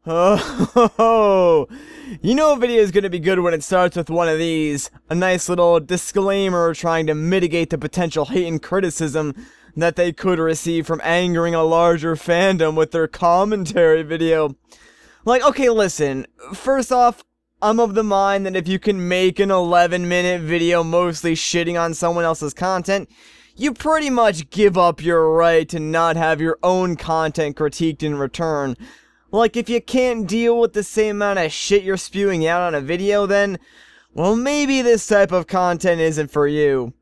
Oh, you know a video is going to be good when it starts with one of these. A nice little disclaimer trying to mitigate the potential hate and criticism that they could receive from angering a larger fandom with their commentary video. Like, okay, listen, first off, I'm of the mind that if you can make an 11-minute video mostly shitting on someone else's content, you pretty much give up your right to not have your own content critiqued in return. Like, if you can't deal with the same amount of shit you're spewing out on a video, then, well, maybe this type of content isn't for you.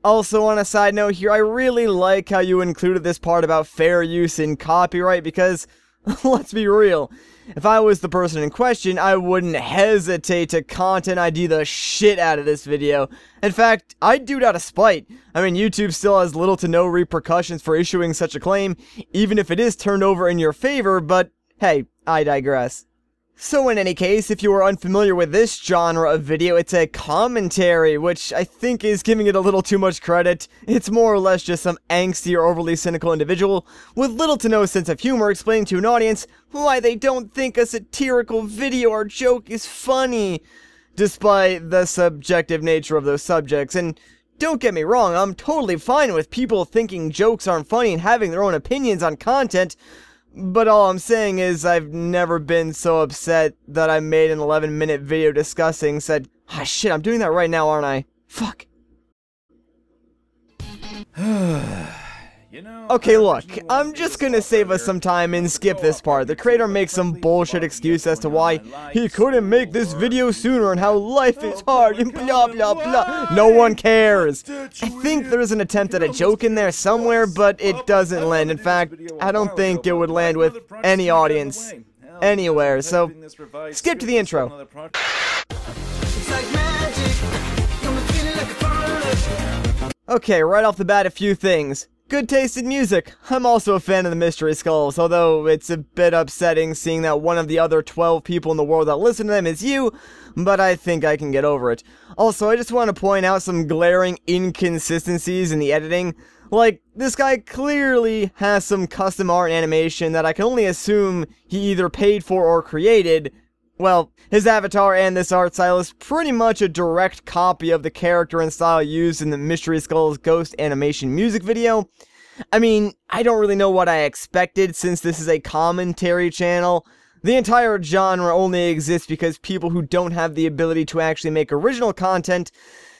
Also, on a side note here, I really like how you included this part about fair use in copyright because, let's be real, if I was the person in question, I wouldn't hesitate to content ID the shit out of this video. In fact, I'd do it out of spite. I mean, YouTube still has little to no repercussions for issuing such a claim, even if it is turned over in your favor, but hey, I digress. So in any case, if you are unfamiliar with this genre of video, it's a commentary, which I think is giving it a little too much credit. It's more or less just some angsty or overly cynical individual with little to no sense of humor explaining to an audience why they don't think a satirical video or joke is funny, despite the subjective nature of those subjects. And don't get me wrong, I'm totally fine with people thinking jokes aren't funny and having their own opinions on content, but all I'm saying is I've never been so upset that I made an 11-minute video discussing said, ah shit, I'm doing that right now, aren't I? Fuck. Okay, look, I'm just gonna save us some time and skip this part. The creator makes some bullshit excuse as to why he couldn't make this video sooner and how life is hard and blah blah blah. No one cares. I think there's an attempt at a joke in there somewhere, but it doesn't land. In fact, I don't think it would land with any audience anywhere, so skip to the intro. Okay, right off the bat, a few things. Good taste in music. I'm also a fan of the Mystery Skulls, although it's a bit upsetting seeing that one of the other 12 people in the world that listen to them is you, but I think I can get over it. Also, I just want to point out some glaring inconsistencies in the editing. Like, this guy clearly has some custom art and animation that I can only assume he either paid for or created. Well, his avatar and this art style is pretty much a direct copy of the character and style used in the Mystery Skulls Ghost animation music video. I mean, I don't really know what I expected since this is a commentary channel. The entire genre only exists because people who don't have the ability to actually make original content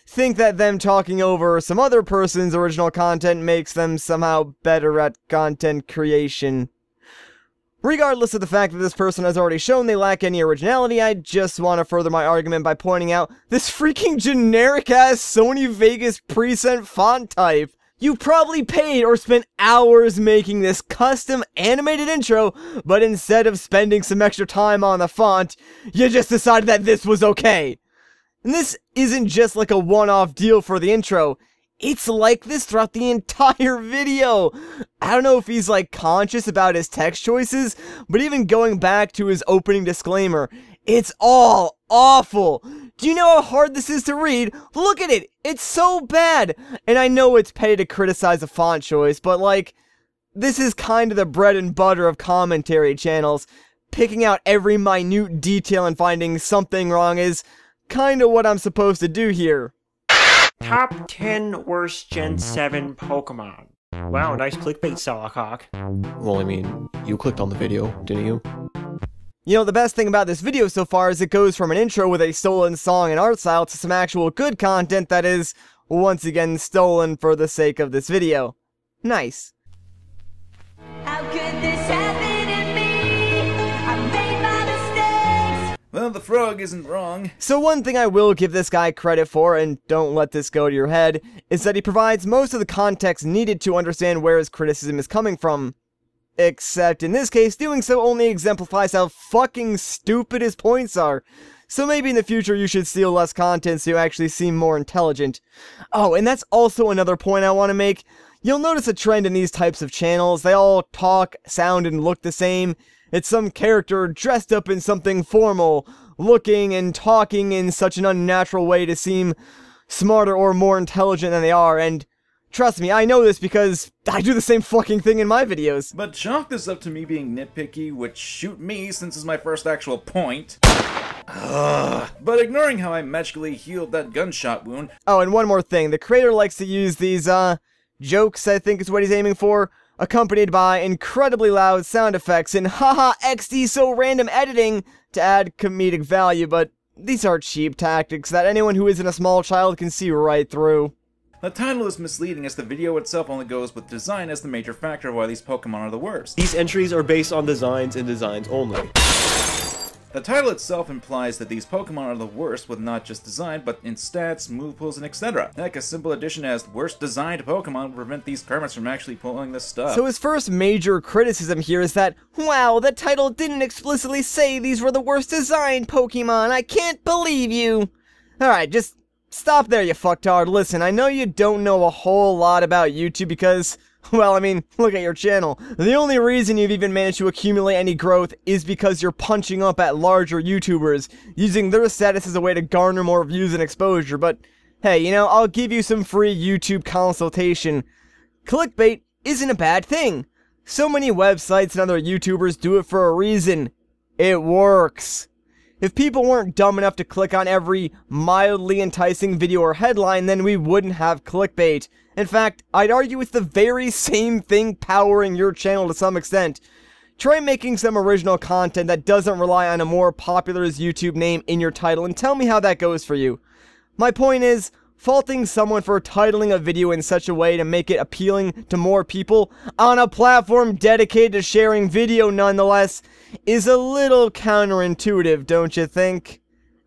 think that them talking over some other person's original content makes them somehow better at content creation. Regardless of the fact that this person has already shown they lack any originality, I just want to further my argument by pointing out this freaking generic-ass Sony Vegas preset font type. You probably paid or spent hours making this custom animated intro, but instead of spending some extra time on the font, you just decided that this was okay. And this isn't just like a one-off deal for the intro. It's like this throughout the entire video. I don't know if he's like conscious about his text choices, but even going back to his opening disclaimer, it's all awful. Do you know how hard this is to read? Look at it. It's so bad. And I know it's petty to criticize a font choice, but like, this is kind of the bread and butter of commentary channels. Picking out every minute detail and finding something wrong is kind of what I'm supposed to do here. Top 10 worst Gen 7 Pokemon. Wow, nice clickbait, SilokHawk. Well, I mean, you clicked on the video, didn't you? You know, the best thing about this video so far is it goes from an intro with a stolen song and art style to some actual good content that is, once again, stolen for the sake of this video. Nice. How could this happen to me? I made my mistakes. Well, the frog isn't wrong. So one thing I will give this guy credit for, and don't let this go to your head, is that he provides most of the context needed to understand where his criticism is coming from. Except in this case, doing so only exemplifies how fucking stupid his points are. So maybe in the future you should steal less content so you actually seem more intelligent. Oh, and that's also another point I want to make. You'll notice a trend in these types of channels. They all talk, sound, and look the same. It's some character dressed up in something formal, looking and talking in such an unnatural way to seem smarter or more intelligent than they are, and Trust me, I know this because I do the same fucking thing in my videos. But chalk this up to me being nitpicky, which shoot me since it's my first actual point. But ignoring how I magically healed that gunshot wound. Oh, and one more thing. The creator likes to use these, jokes, I think is what he's aiming for, accompanied by incredibly loud sound effects and haha XD so random editing to add comedic value, but these are cheap tactics that anyone who isn't a small child can see right through. The title is misleading as the video itself only goes with design as the major factor of why these Pokemon are the worst. These entries are based on designs and designs only. The title itself implies that these Pokemon are the worst with not just design, but in stats, move pools, and etc. Heck, a simple addition as worst designed Pokemon would prevent these Kermits from actually pulling this stuff. So his first major criticism here is that, wow, the title didn't explicitly say these were the worst designed Pokemon, I can't believe you. Alright, just stop there, you fucktard. Listen, I know you don't know a whole lot about YouTube because, well, I mean, look at your channel. The only reason you've even managed to accumulate any growth is because you're punching up at larger YouTubers, using their status as a way to garner more views and exposure, but hey, you know, I'll give you some free YouTube consultation. Clickbait isn't a bad thing. So many websites and other YouTubers do it for a reason. It works. If people weren't dumb enough to click on every mildly enticing video or headline, then we wouldn't have clickbait. In fact, I'd argue it's the very same thing powering your channel to some extent. Try making some original content that doesn't rely on a more popular YouTube name in your title and tell me how that goes for you. My point is, faulting someone for titling a video in such a way to make it appealing to more people on a platform dedicated to sharing video nonetheless is a little counterintuitive, don't you think?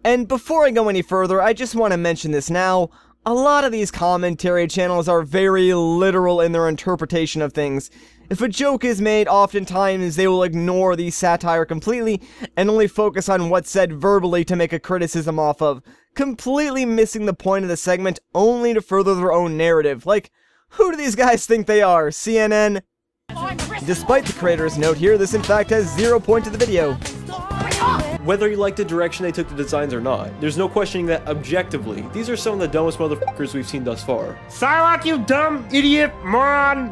And before I go any further, I just want to mention this now. A lot of these commentary channels are very literal in their interpretation of things. If a joke is made, oftentimes they will ignore the satire completely and only focus on what's said verbally to make a criticism off of, completely missing the point of the segment only to further their own narrative. Like, who do these guys think they are, CNN? Despite the creator's note here, this in fact has 0 point to the video. Whether you like the direction they took the designs or not, there's no questioning that objectively, these are some of the dumbest motherfuckers we've seen thus far. SilokHawk, you dumb idiot, moron,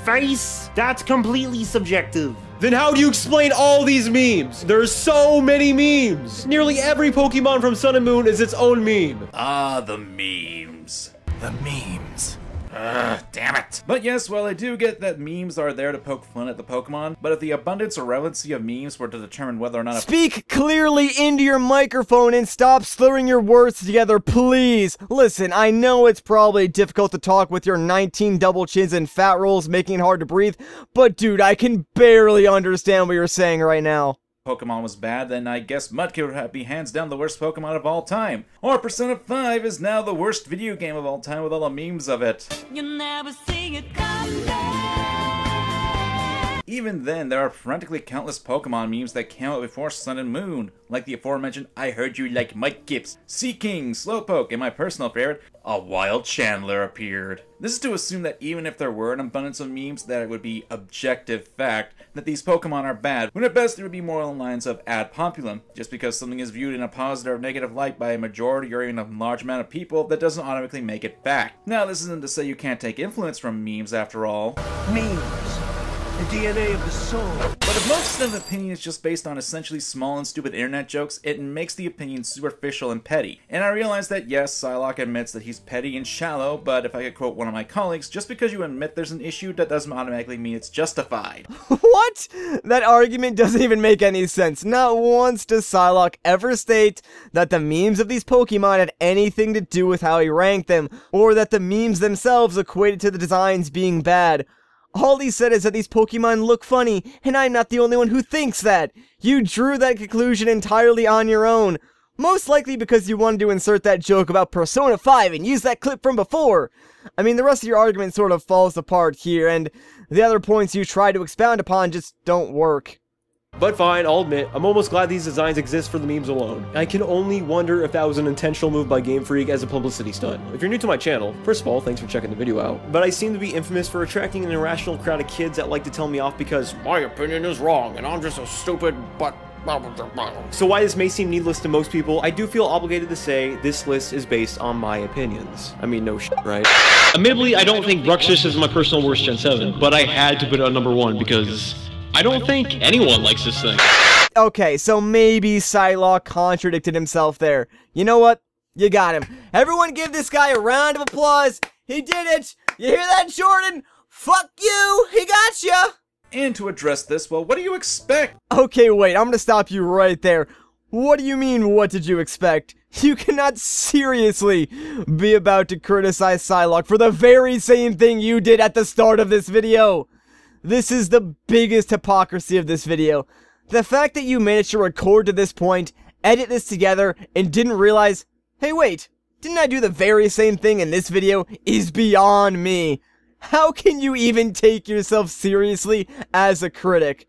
face. That's completely subjective. Then how do you explain all these memes? There's so many memes! Nearly every Pokemon from Sun and Moon is its own meme. Ah, the memes. The memes. Damn it. But yes, while I do get that memes are there to poke fun at the Pokemon, but if the abundance or relevancy of memes were to determine whether or not Speak clearly into your microphone and stop slurring your words together, please! Listen, I know it's probably difficult to talk with your 19 double chins and fat rolls making it hard to breathe, but dude, I can barely understand what you're saying right now. Pokemon was bad, then I guess Mudkip would be hands down the worst Pokemon of all time. Or Persona 5 is now the worst video game of all time with all the memes of it. You'll never see it come Even then, there are frantically countless Pokemon memes that came out before Sun and Moon, like the aforementioned I Heard You Like Mudkips, Seaking, Slowpoke, and my personal favorite, a Wild Chandler appeared. This is to assume that even if there were an abundance of memes, that it would be objective fact that these Pokemon are bad, when at best it would be more along the lines of ad populum. Just because something is viewed in a positive or negative light by a majority or even a large amount of people, that doesn't automatically make it fact. Now, this isn't to say you can't take influence from memes after all. Memes. The DNA of the soul. But if most of the opinion is just based on essentially small and stupid internet jokes, it makes the opinion superficial and petty. And I realize that yes, SilokHawk admits that he's petty and shallow, but if I could quote one of my colleagues, just because you admit there's an issue, that doesn't automatically mean it's justified. What? That argument doesn't even make any sense. Not once does SilokHawk ever state that the memes of these Pokemon had anything to do with how he ranked them, or that the memes themselves equated to the designs being bad. All he said is that these Pokemon look funny, and I'm not the only one who thinks that. You drew that conclusion entirely on your own. Most likely because you wanted to insert that joke about Persona 5 and use that clip from before. I mean, the rest of your argument sort of falls apart here, and the other points you try to expound upon just don't work. But fine, I'll admit, I'm almost glad these designs exist for the memes alone. I can only wonder if that was an intentional move by Game Freak as a publicity stunt. If you're new to my channel, first of all, thanks for checking the video out. But I seem to be infamous for attracting an irrational crowd of kids that like to tell me off because my opinion is wrong and I'm just a stupid but So while this may seem needless to most people, I do feel obligated to say this list is based on my opinions. I mean, no shit, right? Admittedly, I don't think Bruxus is my personal worst Gen 7, but I had to put it on number 1 because I don't think anyone likes this thing. Okay, so maybe SilokHawk contradicted himself there. You know what? You got him. Everyone give this guy a round of applause. He did it! You hear that, Jordan? Fuck you! He got ya! And to address this, well, what do you expect? Okay, wait, I'm gonna stop you right there. What do you mean, what did you expect? You cannot seriously be about to criticize SilokHawk for the very same thing you did at the start of this video. This is the biggest hypocrisy of this video. The fact that you managed to record to this point, edit this together, and didn't realize, hey wait, didn't I do the very same thing in this video is beyond me. How can you even take yourself seriously as a critic?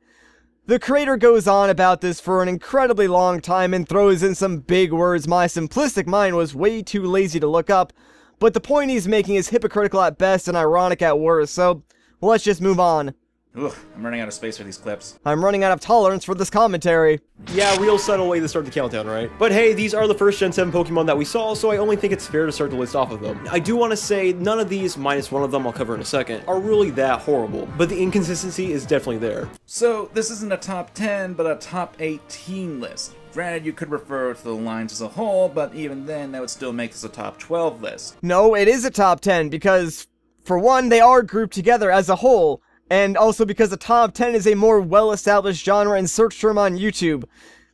The creator goes on about this for an incredibly long time and throws in some big words my simplistic mind was way too lazy to look up, but the point he's making is hypocritical at best and ironic at worst, so let's just move on. Ugh, I'm running out of space for these clips. I'm running out of tolerance for this commentary. Yeah, real subtle way to start the countdown, right? But hey, these are the first Gen 7 Pokemon that we saw, so I only think it's fair to start the list off of them. I do want to say, none of these, minus one of them I'll cover in a second, are really that horrible, but the inconsistency is definitely there. So, this isn't a top 10, but a top 18 list. Granted, you could refer to the lines as a whole, but even then, that would still make this a top 12 list. No, it is a top 10, because, for one, they are grouped together as a whole, and also because the top 10 is a more well-established genre and search term on YouTube.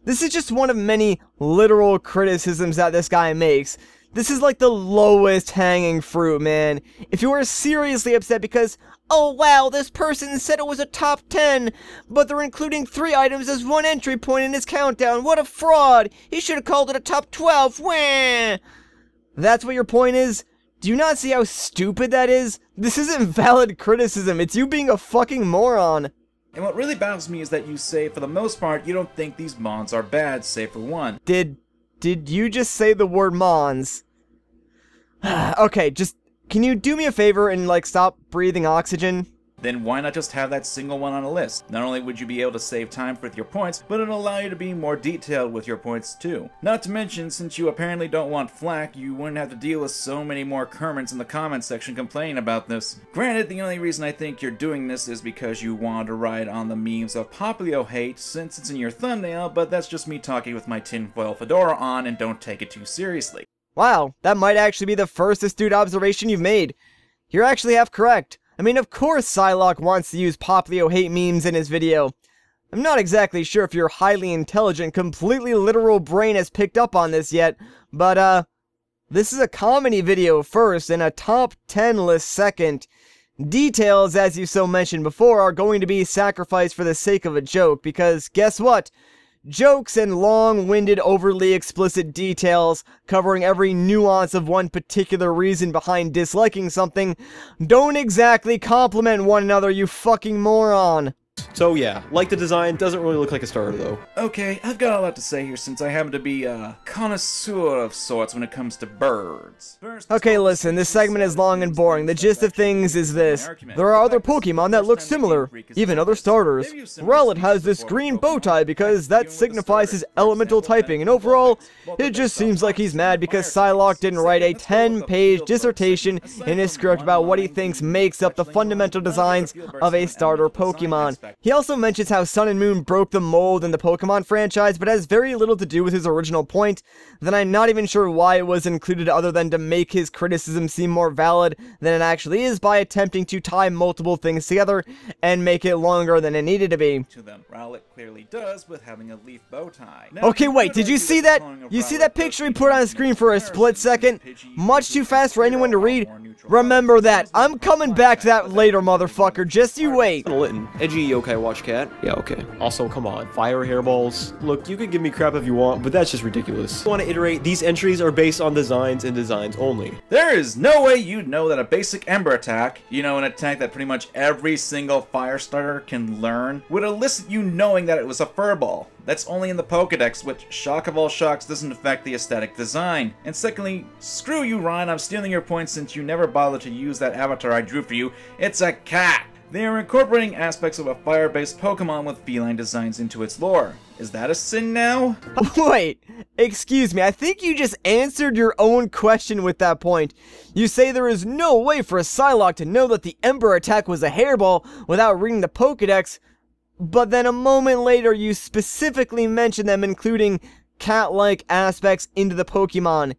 This is just one of many literal criticisms that this guy makes. This is like the lowest hanging fruit, man. If you are seriously upset because, oh wow, this person said it was a top 10, but they're including 3 items as one entry point in his countdown, what a fraud! He should have called it a top 12, wah! That's what your point is? Do you not see how stupid that is? This isn't valid criticism, it's you being a fucking moron. And what really baffles me is that you say, for the most part, you don't think these mons are bad, save for one. Did you just say the word mons? Okay, just, can you do me a favor and, like, stop breathing oxygen? Then why not just have that single one on a list? Not only would you be able to save time with your points, but it'll allow you to be more detailed with your points too. Not to mention, since you apparently don't want flack, you wouldn't have to deal with so many more Kermits in the comments section complaining about this. Granted, the only reason I think you're doing this is because you want to ride on the memes of Poplio hate since it's in your thumbnail, but that's just me talking with my tinfoil fedora on and don't take it too seriously. Wow, that might actually be the first astute observation you've made. You're actually half correct. I mean, of course Silokh wants to use Poplio hate memes in his video. I'm not exactly sure if your highly intelligent, completely literal brain has picked up on this yet, but, this is a comedy video first and a top 10 list second. Details, as you so mentioned before, are going to be sacrificed for the sake of a joke, because guess what? Jokes and long-winded, overly explicit details covering every nuance of one particular reason behind disliking something don't exactly complement one another, you fucking moron. So yeah, like the design, doesn't really look like a starter though. Okay, I've got a lot to say here since I happen to be a connoisseur of sorts when it comes to birds. Okay, listen, this segment is long and boring. The gist of things is this. There are other Pokemon that look similar, even other starters. Rowlet has this green bow tie because that signifies his elemental typing, and overall, it just seems like he's mad because Silokh didn't write a 10-page dissertation in his script about what he thinks makes up the fundamental designs of a starter Pokemon. He also mentions how Sun and Moon broke the mold in the Pokemon franchise, but has very little to do with his original point. Then I'm not even sure why it was included other than to make his criticism seem more valid than it actually is by attempting to tie multiple things together and make it longer than it needed to be. To them, Rowlet clearly does with having a leaf bow tie. Okay, wait, did you see that? You see that picture he put on the screen for a split second? Much too fast for anyone to read? Remember that. I'm coming back to that later, motherfucker. Just you wait. Edgy yokai watch cat. Yeah, okay. Also, come on. Fire hairballs. Look, you can give me crap if you want, but that's just ridiculous. I want to iterate, these entries are based on designs and designs only. There is no way you'd know that a basic Ember attack, you know, an attack that pretty much every single fire starter can learn, would elicit you knowing that it was a furball. That's only in the Pokedex, which, shock of all shocks, doesn't affect the aesthetic design. And secondly, screw you, Ryan, I'm stealing your points since you never bothered to use that avatar I drew for you. It's a cat! They are incorporating aspects of a fire-based Pokemon with feline designs into its lore. Is that a sin now? Wait, excuse me, I think you just answered your own question with that point. You say there is no way for a Psylocke to know that the Ember attack was a hairball without reading the Pokedex, but then a moment later you specifically mention them including cat-like aspects into the Pokemon.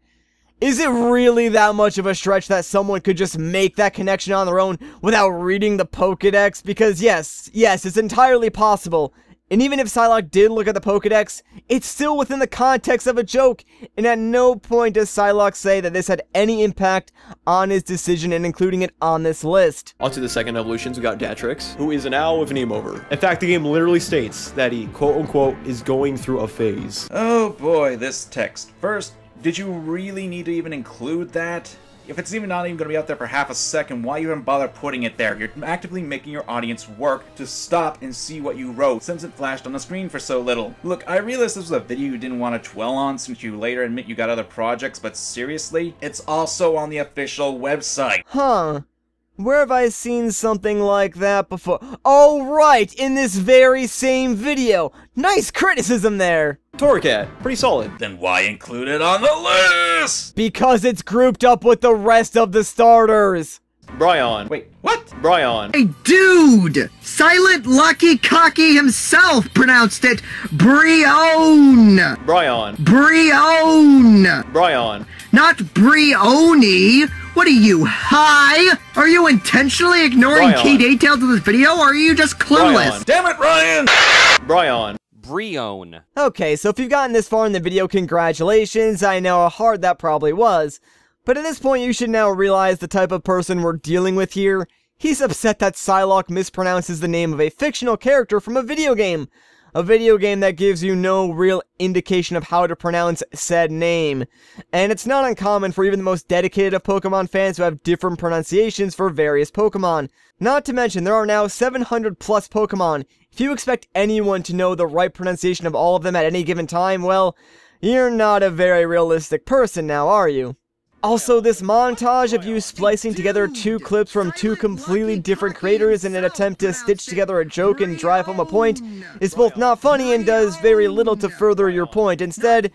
Is it really that much of a stretch that someone could just make that connection on their own without reading the Pokedex? Because yes, it's entirely possible. And even if Psylocke did look at the Pokedex, it's still within the context of a joke, and at no point does Psylocke say that this had any impact on his decision in including it on this list. On to the second evolutions, we got Datrix, who is an owl with an emo over. In fact, the game literally states that he, quote-unquote, is going through a phase. Oh boy, this text. First, did you really need to even include that? If it's not even going to be out there for half a second, why even bother putting it there? You're actively making your audience work to stop and see what you wrote since it flashed on the screen for so little. Look, I realize this was a video you didn't want to dwell on since you later admit you got other projects, but seriously, it's also on the official website. Huh. Where have I seen something like that before? Oh, right, in this very same video. Nice criticism there. Torracat, pretty solid. Then why include it on the list? Because it's grouped up with the rest of the starters. Bryon. Wait, what? Bryon. Hey, dude! Silent Lucky Cocky himself pronounced it Brion! Bryon. Brion! Bryon. Not Brioni! What are you, high? Are you intentionally ignoring Bryon. key details of this video, or are you just clueless? Bryon. Damn it, Ryan! Bryon. Brion. Okay, so if you've gotten this far in the video, congratulations. I know how hard that probably was. But at this point, you should now realize the type of person we're dealing with here. He's upset that Psylocke mispronounces the name of a fictional character from a video game. A video game that gives you no real indication of how to pronounce said name. And it's not uncommon for even the most dedicated of Pokemon fans to have different pronunciations for various Pokemon. Not to mention, there are now 700 plus Pokemon. If you expect anyone to know the right pronunciation of all of them at any given time, well, you're not a very realistic person now, are you? Also, this montage of you splicing together two clips from two completely different creators in an attempt to stitch together a joke and drive home a point is both not funny and does very little to further your point. Instead,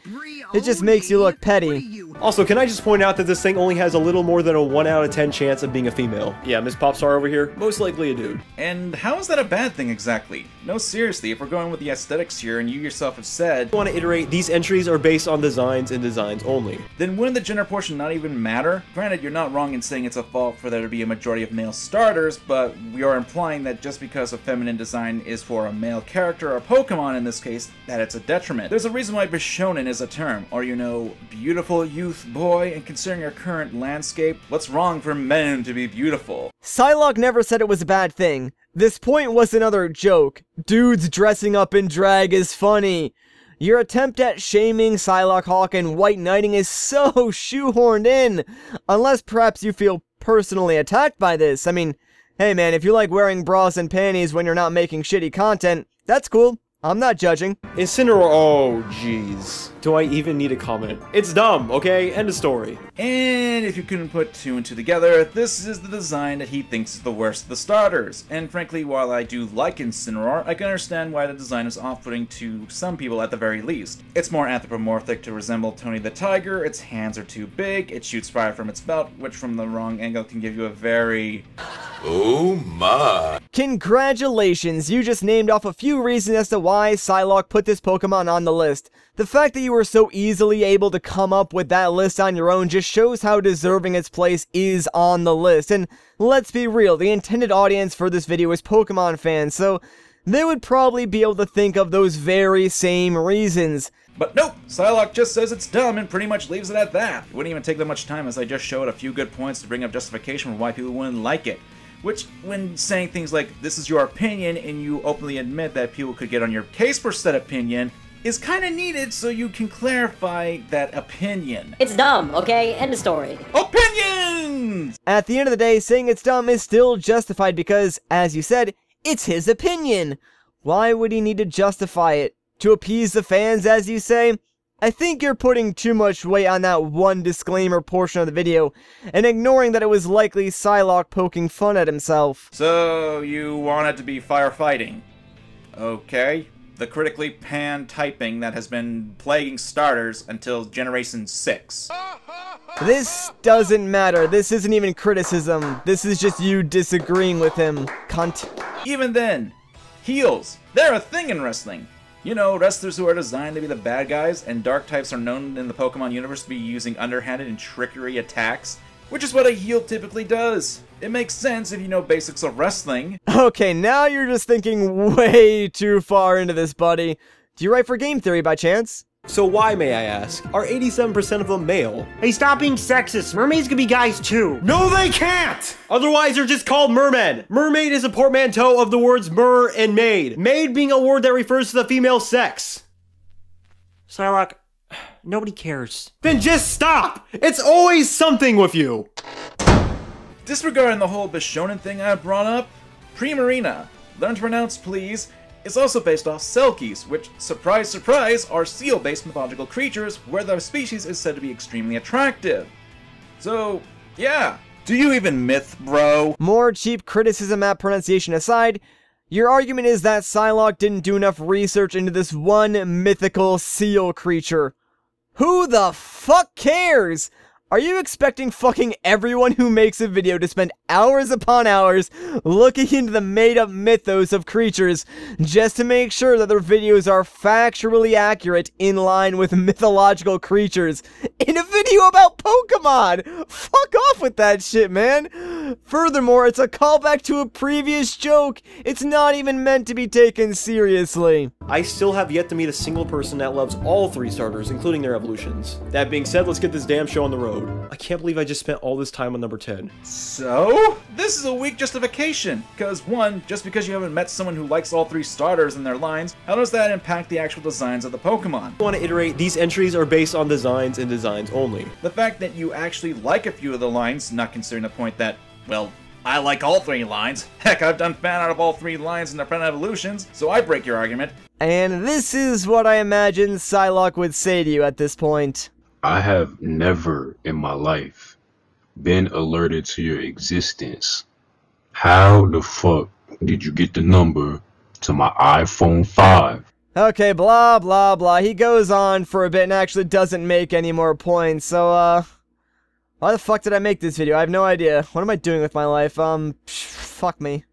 it just makes you look petty. Also, can I just point out that this thing only has a little more than a 1 out of 10 chance of being a female? Yeah, Miss Popstar over here, most likely a dude. And how is that a bad thing exactly? No, seriously, if we're going with the aesthetics here and you yourself have said, I want to iterate, these entries are based on designs and designs only. then wouldn't the gender portion not even matter? Granted, you're not wrong in saying it's a fault for there to be a majority of male starters, but we are implying that just because a feminine design is for a male character or Pokemon in this case, that it's a detriment. There's a reason why Bishonen is a term, or you know, beautiful youth boy, and considering our current landscape, what's wrong for men to be beautiful? Psylocke never said it was a bad thing. This point was another joke. Dudes dressing up in drag is funny. Your attempt at shaming SilokHawk and White Knighting is so shoehorned in. Unless perhaps you feel personally attacked by this. I mean, hey man, if you like wearing bras and panties when you're not making shitty content, that's cool. I'm not judging. Incineroar, oh jeez. Do I even need a comment? It's dumb, okay? End of story. And if you couldn't put two and two together, this is the design that he thinks is the worst of the starters. And frankly, while I do like Incineroar, I can understand why the design is off-putting to some people at the very least. It's more anthropomorphic to resemble Tony the Tiger, its hands are too big, it shoots fire from its belt, which from the wrong angle can give you a very... Oh my. Congratulations, you just named off a few reasons as to why Psylocke put this Pokemon on the list. The fact that you were so easily able to come up with that list on your own just shows how deserving its place is on the list. And let's be real, the intended audience for this video is Pokemon fans, so they would probably be able to think of those very same reasons. But nope, Psylocke just says it's dumb and pretty much leaves it at that. It wouldn't even take that much time as I just showed a few good points to bring up justification for why people wouldn't like it. Which, when saying things like, this is your opinion, and you openly admit that people could get on your case for said opinion, is kinda needed so you can clarify that opinion. It's dumb, okay? End of story. Opinions! At the end of the day, saying it's dumb is still justified because, as you said, it's his opinion. Why would he need to justify it? To appease the fans, as you say? I think you're putting too much weight on that one disclaimer portion of the video, and ignoring that it was likely SilokHawk poking fun at himself. So, you want it to be firefighting. Okay. The critically panned typing that has been plaguing starters until Generation 6. This doesn't matter. This isn't even criticism. This is just you disagreeing with him, cunt. Even then, heels, they're a thing in wrestling. You know, wrestlers who are designed to be the bad guys, and dark types are known in the Pokemon universe to be using underhanded and trickery attacks, which is what a heel typically does. It makes sense if you know basics of wrestling. Okay, now you're just thinking way too far into this, buddy. Do you write for game theory by chance? So why, may I ask, are 87% of them male? Hey, stop being sexist. Mermaids can be guys too. No, they can't! Otherwise, they're just called mermen. Mermaid is a portmanteau of the words mer and maid. Maid being a word that refers to the female sex. SilokHawk, nobody cares. Then just stop! It's always something with you! Disregarding the whole Bishonen thing I brought up, Primarina, learn to pronounce please, is also based off Selkies, which, surprise surprise, are seal-based mythological creatures where their species is said to be extremely attractive. So, yeah. Do you even myth, bro? More cheap criticism at pronunciation aside, your argument is that SilokHawk didn't do enough research into this one mythical seal creature. Who the fuck cares? Are you expecting fucking everyone who makes a video to spend hours upon hours looking into the made-up mythos of creatures just to make sure that their videos are factually accurate in line with mythological creatures in a video about Pokemon? Fuck off with that shit, man. Furthermore, it's a callback to a previous joke. It's not even meant to be taken seriously. I still have yet to meet a single person that loves all 3 starters, including their evolutions. That being said, let's get this damn show on the road. I can't believe I just spent all this time on number 10. So? This is a weak justification, because 1, just because you haven't met someone who likes all 3 starters in their lines, how does that impact the actual designs of the Pokemon? I want to iterate, these entries are based on designs and designs only. The fact that you actually like a few of the lines, not considering the point that, well, I like all 3 lines. Heck, I've done fan art of all 3 lines in their friend evolutions, so I break your argument. And this is what I imagine SilokHawk would say to you at this point. I have never in my life been alerted to your existence. How the fuck did you get the number to my iPhone 5? Okay, blah, blah, blah. He goes on for a bit and actually doesn't make any more points, so, why the fuck did I make this video? I have no idea. What am I doing with my life? Fuck me.